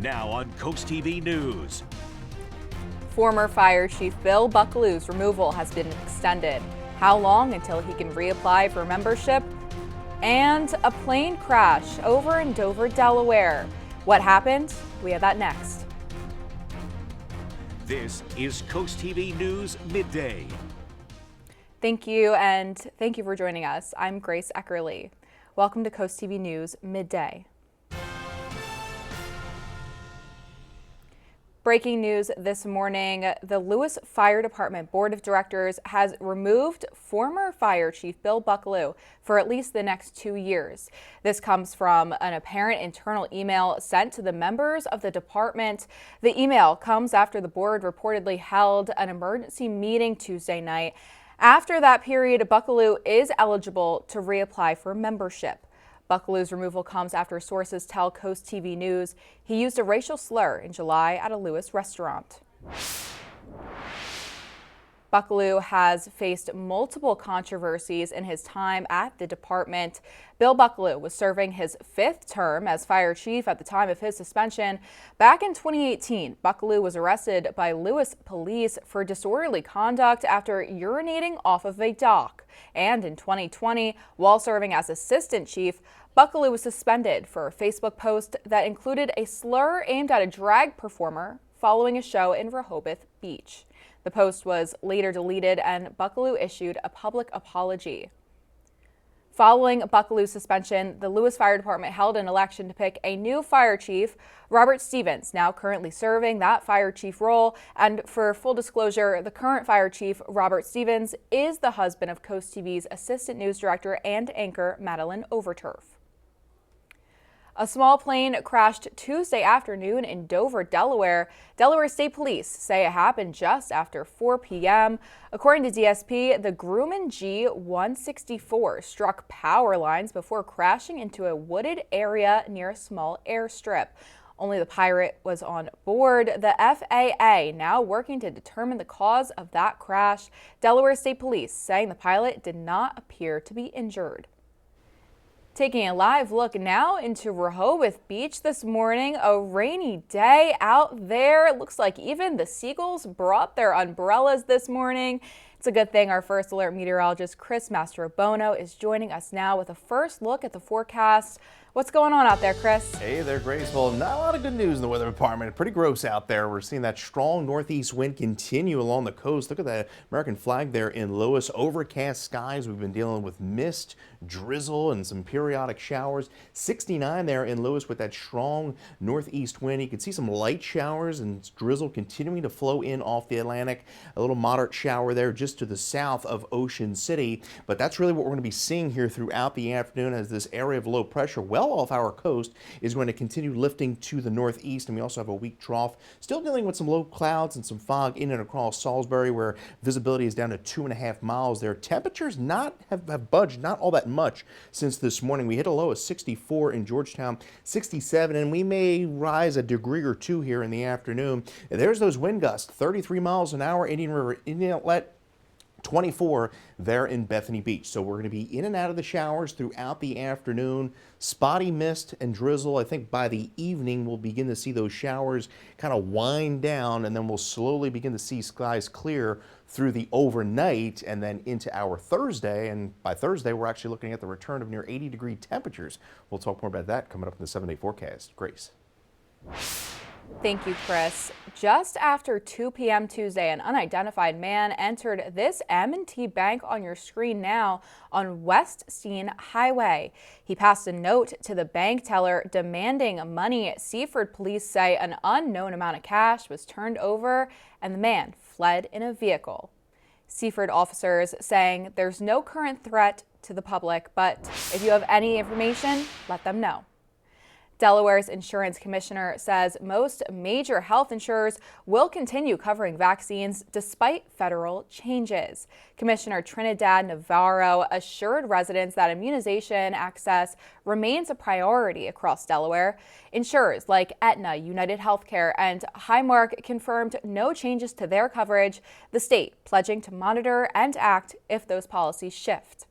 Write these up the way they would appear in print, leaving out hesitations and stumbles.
Now on CoastTV News. Former Fire Chief Bill Buckaloo's removal has been extended. How long until he can reapply for membership? And a plane crash over in Dover, Delaware. What happened? We have that next. This is CoastTV News Midday. Thank you, and thank you for joining us. I'm Grace Eckerly. Welcome to CoastTV News Midday. Breaking news this morning, the Lewis Fire Department Board of Directors has removed former Fire Chief Bill Buckaloo for at least the next 2 years. This comes from an apparent internal email sent to the members of the department. The email comes after the board reportedly held an emergency meeting Tuesday night. After that period, Buckaloo is eligible to reapply for membership. Buckaloo's removal comes after sources tell CoastTV News he used a racial slur in July at a Lewis restaurant. Buckaloo has faced multiple controversies in his time at the department. Bill Buckaloo was serving his 5th term as fire chief at the time of his suspension. Back in 2018, Buckaloo was arrested by Lewis police for disorderly conduct after urinating off of a dock. And in 2020, while serving as assistant chief, Buckaloo was suspended for a Facebook post that included a slur aimed at a drag performer following a show in Rehoboth Beach. The post was later deleted and Buckaloo issued a public apology. Following Buckaloo's suspension, the Lewis Fire Department held an election to pick a new fire chief, Robert Stevens, now currently serving that fire chief role. And for full disclosure, the current fire chief, Robert Stevens, is the husband of CoastTV's assistant news director and anchor, Madeline Overturf. A small plane crashed Tuesday afternoon in Dover, Delaware. Delaware State Police say it happened just after 4 p.m. According to DSP, the Grumman G-164 struck power lines before crashing into a wooded area near a small airstrip. Only the pilot was on board. The FAA now working to determine the cause of that crash. Delaware State Police saying the pilot did not appear to be injured. Taking a live look now into Rehoboth Beach this morning, a rainy day out there. It looks like even the seagulls brought their umbrellas this morning. It's a good thing our first alert meteorologist Chris Mastrobono is joining us now with a first look at the forecast. What's going on out there, Chris? Hey there, Grace. Well, not a lot of good news in the weather department. Pretty gross out there. We're seeing that strong northeast wind continue along the coast. Look at that American flag there in Lewis. Overcast skies. We've been dealing with mist, drizzle, and some periodic showers. 69 there in Lewis with that strong northeast wind. You can see some light showers and drizzle continuing to flow in off the Atlantic. A little moderate shower there just to the south of Ocean City. But that's really what we're going to be seeing here throughout the afternoon as this area of low pressure well off our coast is going to continue lifting to the northeast, and we also have a weak trough. Still dealing with some low clouds and some fog in and across Salisbury, where visibility is down to 2.5 miles there. Temperatures have budged not all that much since this morning. We hit a low of 64 in Georgetown, 67, and we may rise a degree or two here in the afternoon. And there's those wind gusts, 33 miles an hour, Indian River, Indian Outlet, 24 there in Bethany Beach. So we're going to be in and out of the showers throughout the afternoon. Spotty mist and drizzle. I think by the evening we'll begin to see those showers kind of wind down, and then we'll slowly begin to see skies clear through the overnight and then into our Thursday. And by Thursday, we're actually looking at the return of near 80-degree temperatures. We'll talk more about that coming up in the 7-day forecast. Grace. Thank you, Chris. Just after 2 p.m. Tuesday, an unidentified man entered this M&T bank on your screen now on West Steen Highway. He passed a note to the bank teller demanding money. Seaford police say an unknown amount of cash was turned over and the man fled in a vehicle. Seaford officers saying there's no current threat to the public, but if you have any information, let them know. Delaware's insurance commissioner says most major health insurers will continue covering vaccines despite federal changes. Commissioner Trinidad Navarro assured residents that immunization access remains a priority across Delaware. Insurers like Aetna, United Healthcare, and Highmark confirmed no changes to their coverage, the state pledging to monitor and act if those policies shift.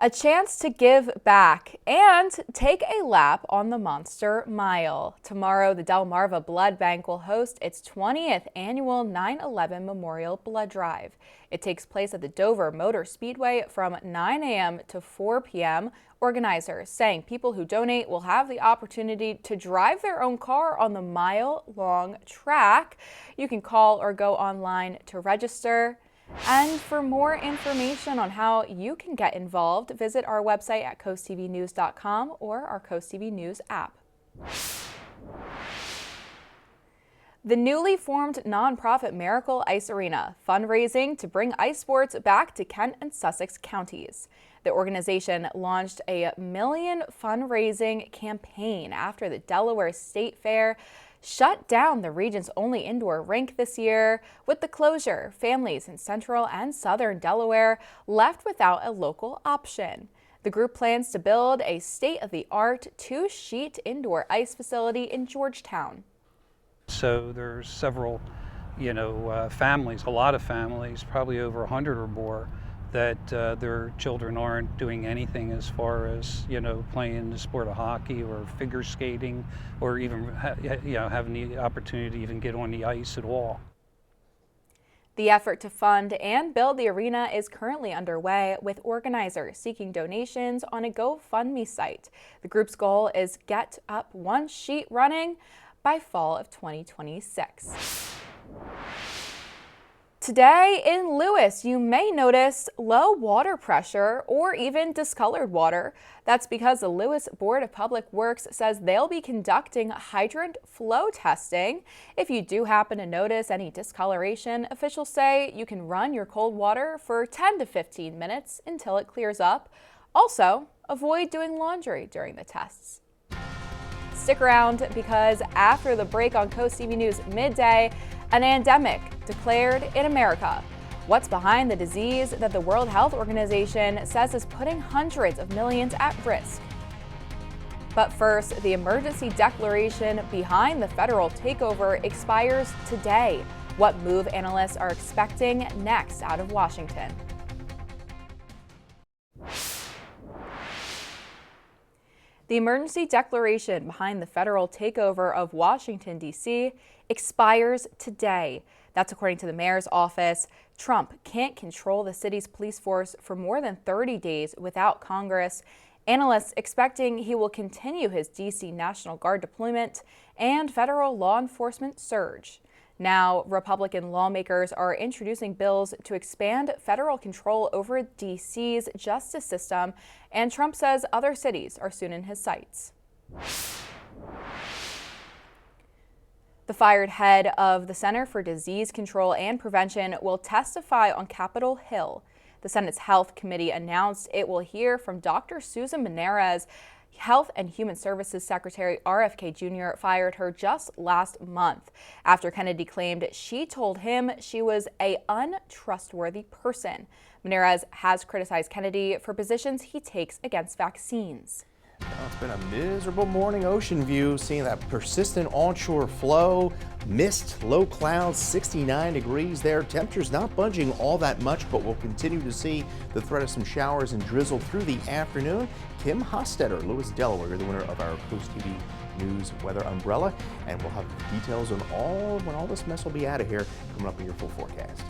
A chance to give back and take a lap on the Monster Mile. Tomorrow, the Delmarva Blood Bank will host its 20th annual 9/11 Memorial Blood Drive. It takes place at the Dover Motor Speedway from 9 a.m. to 4 p.m. Organizers saying people who donate will have the opportunity to drive their own car on the mile-long track. You can call or go online to register. And for more information on how you can get involved, visit our website at coasttvnews.com or our Coast TV News app. The newly formed nonprofit Miracle Ice Arena, fundraising to bring ice sports back to Kent and Sussex counties. The organization launched a $1 million fundraising campaign after the Delaware State Fair shut down the region's only indoor rink this year. With the closure, families in central and southern Delaware left without a local option. The group plans to build a state-of-the-art 2-sheet indoor ice facility in Georgetown. So there's several, families, a lot of families, probably over 100 or more, that their children aren't doing anything as far as, playing the sport of hockey or figure skating or even, having the opportunity to even get on the ice at all. The effort to fund and build the arena is currently underway, with organizers seeking donations on a GoFundMe site. The group's goal is get up 1 sheet running by fall of 2026. Today in Lewis, you may notice low water pressure or even discolored water. That's because the Lewis Board of Public Works says they'll be conducting hydrant flow testing. If you do happen to notice any discoloration, officials say you can run your cold water for 10 to 15 minutes until it clears up. Also, avoid doing laundry during the tests. Stick around because after the break on Coast TV News Midday, an endemic declared in America. What's behind the disease that the World Health Organization says is putting hundreds of millions at risk? But first, the emergency declaration behind the federal takeover expires today. What move analysts are expecting next out of Washington? The emergency declaration behind the federal takeover of Washington, D.C. expires today. That's according to the mayor's office. Trump can't control the city's police force for more than 30 days without Congress. Analysts expecting he will continue his D.C. National Guard deployment and federal law enforcement surge. Now, Republican lawmakers are introducing bills to expand federal control over D.C.'s justice system, and Trump says other cities are soon in his sights. The fired head of the Center for Disease Control and Prevention will testify on Capitol Hill. The Senate's Health Committee announced it will hear from Dr. Susan Menarez. Health and Human Services Secretary RFK Jr. fired her just last month after Kennedy claimed she told him she was an untrustworthy person. Menarez has criticized Kennedy for positions he takes against vaccines. Well, it's been a miserable morning ocean view, seeing that persistent onshore flow, mist, low clouds, 69 degrees there. Temperatures not budging all that much, but we'll continue to see the threat of some showers and drizzle through the afternoon. Kim Hostetter, Lewis, Delaware, the winner of our Coast TV News weather umbrella, and we'll have details on when all this mess will be out of here coming up in your full forecast.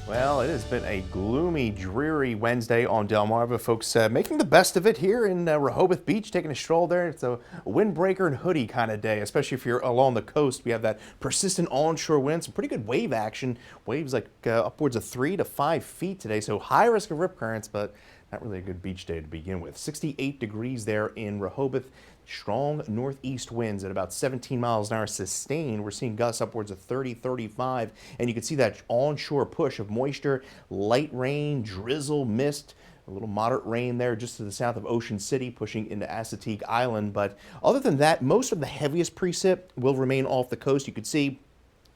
Well, it has been a gloomy, dreary Wednesday on Delmarva. Folks making the best of it here in Rehoboth Beach, taking a stroll there. It's a windbreaker and hoodie kind of day, especially if you're along the coast. We have that persistent onshore wind, some pretty good wave action. Waves like upwards of 3 to 5 feet today, so high risk of rip currents, but not really a good beach day to begin with. 68 degrees there in Rehoboth. Strong northeast winds at about 17 miles an hour sustained. We're seeing gusts upwards of 30, 35, and you can see that onshore push of moisture, light rain, drizzle, mist, a little moderate rain there just to the south of Ocean City, pushing into Assateague Island. But other than that, most of the heaviest precip will remain off the coast. You can see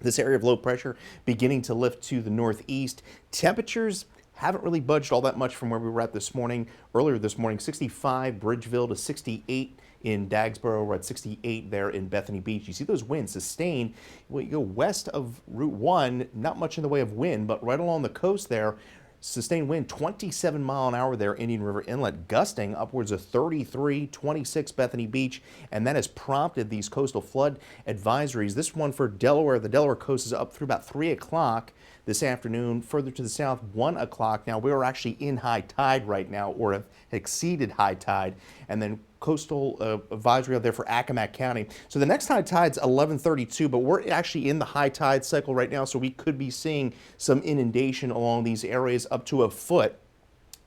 this area of low pressure beginning to lift to the northeast. Temperatures haven't really budged all that much from where we were at this morning. Earlier this morning, 65 Bridgeville to 68 in Dagsboro. We're at 68 there in Bethany Beach. You see those winds sustained. When you go west of Route 1, not much in the way of wind, but right along the coast there, Sustained wind 27 mile an hour there, Indian River Inlet, gusting upwards of 33, 26 Bethany Beach, and that has prompted these coastal flood advisories. This one for Delaware, the Delaware coast is up through about 3 o'clock this afternoon. Further to the south, 1 o'clock. Now, we are actually in high tide right now, or have exceeded high tide, and then coastal advisory out there for Accomack County. So the next high tide's 11:32, but we're actually in the high tide cycle right now, so we could be seeing some inundation along these areas up to a foot.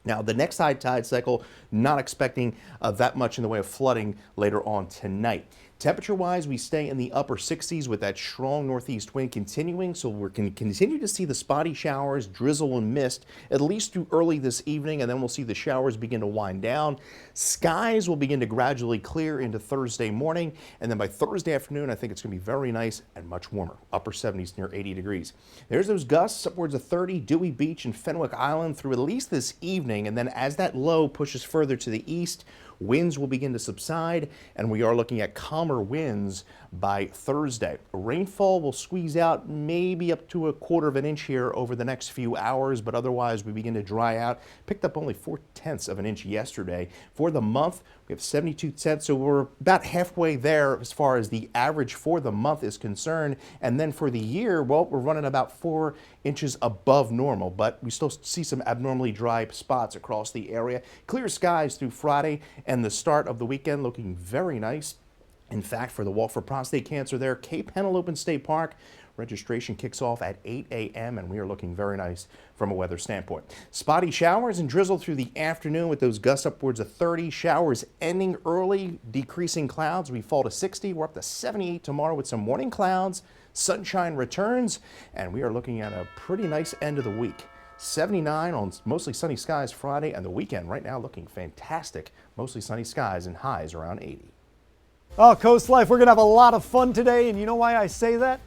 Now, the next high tide cycle, not expecting that much in the way of flooding later on tonight. Temperature-wise, we stay in the upper 60s with that strong northeast wind continuing, so we're going to continue to see the spotty showers, drizzle, and mist at least through early this evening, and then we'll see the showers begin to wind down. Skies will begin to gradually clear into Thursday morning, and then by Thursday afternoon, I think it's going to be very nice and much warmer, upper 70s near 80 degrees. There's those gusts upwards of 30, Dewey Beach and Fenwick Island through at least this evening, and then as that low pushes further to the east, winds will begin to subside, and we are looking at calmer winds by Thursday. Rainfall will squeeze out maybe up to 1/4 of an inch here over the next few hours, but otherwise we begin to dry out. Picked up only 4/10 of an inch yesterday. For the month, we have 72 tenths, so we're about halfway there as far as the average for the month is concerned. And then for the year, well, we're running about 4 inches above normal, but we still see some abnormally dry spots across the area. Clear skies through Friday and the start of the weekend looking very nice. In fact, for the Walk for Prostate Cancer there, Cape Henlopen State Park, registration kicks off at 8 a.m. and we are looking very nice from a weather standpoint. Spotty showers and drizzle through the afternoon with those gusts upwards of 30. Showers ending early, decreasing clouds. We fall to 60. We're up to 78 tomorrow with some morning clouds. Sunshine returns, and we are looking at a pretty nice end of the week. 79 on mostly sunny skies Friday, and the weekend right now looking fantastic. Mostly sunny skies and highs around 80. Oh, Coast Life, we're going to have a lot of fun today, and you know why I say that?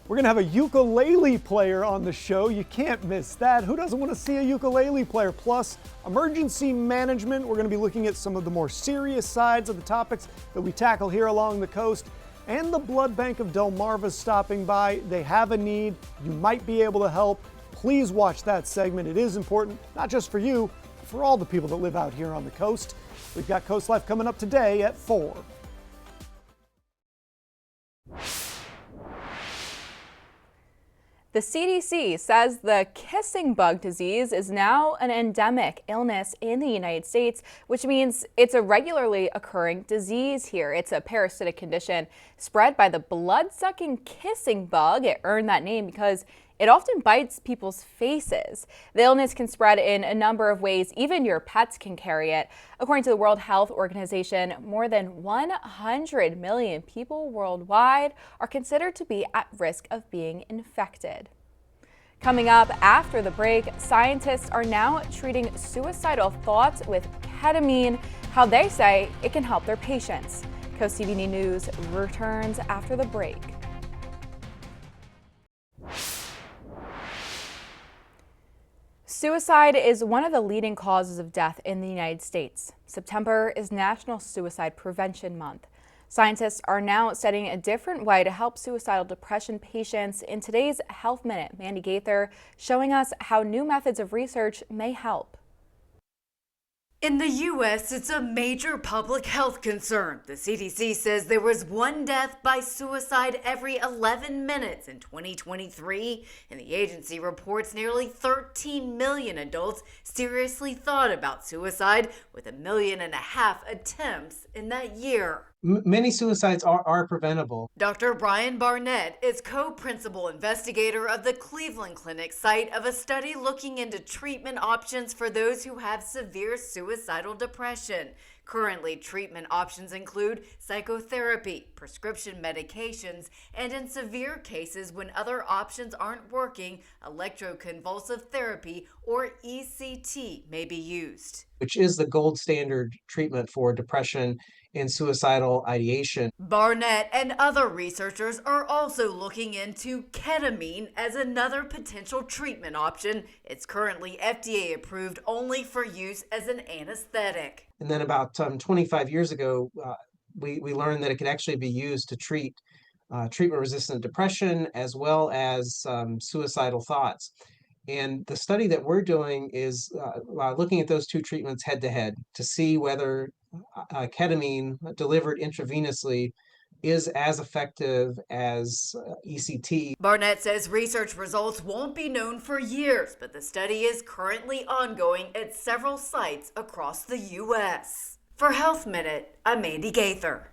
We're going to have a ukulele player on the show. You can't miss that. Who doesn't want to see a ukulele player? Plus, emergency management. We're going to be looking at some of the more serious sides of the topics that we tackle here along the coast. And the blood bank of Delmarva is stopping by. They have a need. You might be able to help. Please watch that segment. It is important, not just for you, but for all the people that live out here on the coast. We've got Coast Life coming up today at 4. The CDC says the kissing bug disease is now an endemic illness in the United States, which means it's a regularly occurring disease here. It's a parasitic condition spread by the blood-sucking kissing bug. It earned that name because it often bites people's faces. The illness can spread in a number of ways. Even your pets can carry it. According to the World Health Organization, more than 100 million people worldwide are considered to be at risk of being infected. Coming up after the break, scientists are now treating suicidal thoughts with ketamine, how they say it can help their patients. CoastTV News returns after the break. Suicide is one of the leading causes of death in the United States. September is National Suicide Prevention Month. Scientists are now studying a different way to help suicidal depression patients. In today's Health Minute, Mandy Gaither showing us how new methods of research may help. In the U.S., it's a major public health concern. The CDC says there was 1 death by suicide every 11 minutes in 2023, and the agency reports nearly 13 million adults seriously thought about suicide, with 1.5 million attempts in that year. Many suicides are preventable. Dr. Brian Barnett is co-principal investigator of the Cleveland Clinic site of a study looking into treatment options for those who have severe suicidal depression. Currently, treatment options include psychotherapy, prescription medications, and in severe cases when other options aren't working, electroconvulsive therapy or ECT may be used. Which is the gold standard treatment for depression and suicidal ideation. Barnett and other researchers are also looking into ketamine as another potential treatment option. It's currently FDA approved only for use as an anesthetic. And then about 25 years ago, we learned that it could actually be used to treat treatment-resistant depression as well as suicidal thoughts. And the study that we're doing is looking at those two treatments head to head to see whether ketamine delivered intravenously is as effective as ECT. Barnett says research results won't be known for years, but the study is currently ongoing at several sites across the U.S. For Health Minute, I'm Mandy Gaither.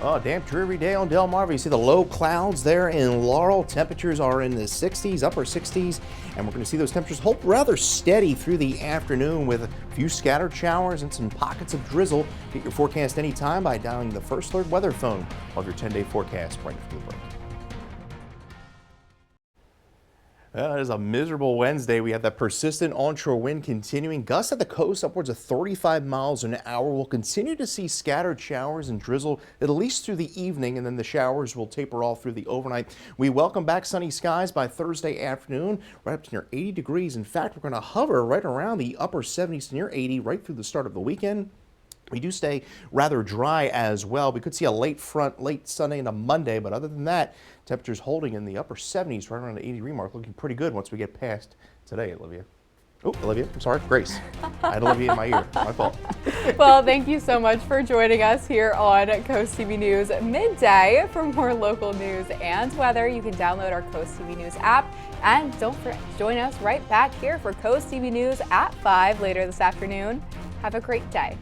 Oh, damp, dreary day on Delmarva. You see the low clouds there in Laurel. Temperatures are in the 60s, upper 60s, and we're going to see those temperatures hold rather steady through the afternoon with a few scattered showers and some pockets of drizzle. Get your forecast anytime by dialing the First Alert weather phone of your 10-day forecast right after the break. Well, it is a miserable Wednesday. We have that persistent onshore wind continuing. Gusts at the coast upwards of 35 miles an hour. We'll continue to see scattered showers and drizzle at least through the evening, and then the showers will taper off through the overnight. We welcome back sunny skies by Thursday afternoon, right up to near 80 degrees. In fact, we're going to hover right around the upper 70s to near 80 right through the start of the weekend. We do stay rather dry as well. We could see a late front late Sunday into Monday, but other than that, temperatures holding in the upper 70s, right around the 80-degree mark, looking pretty good once we get past today, Olivia. Oh, Olivia, I'm sorry, Grace. I had Olivia in my ear, my fault. Well, thank you so much for joining us here on Coast TV News Midday. For more local news and weather, you can download our Coast TV News app. And don't forget to join us right back here for Coast TV News at 5 later this afternoon. Have a great day.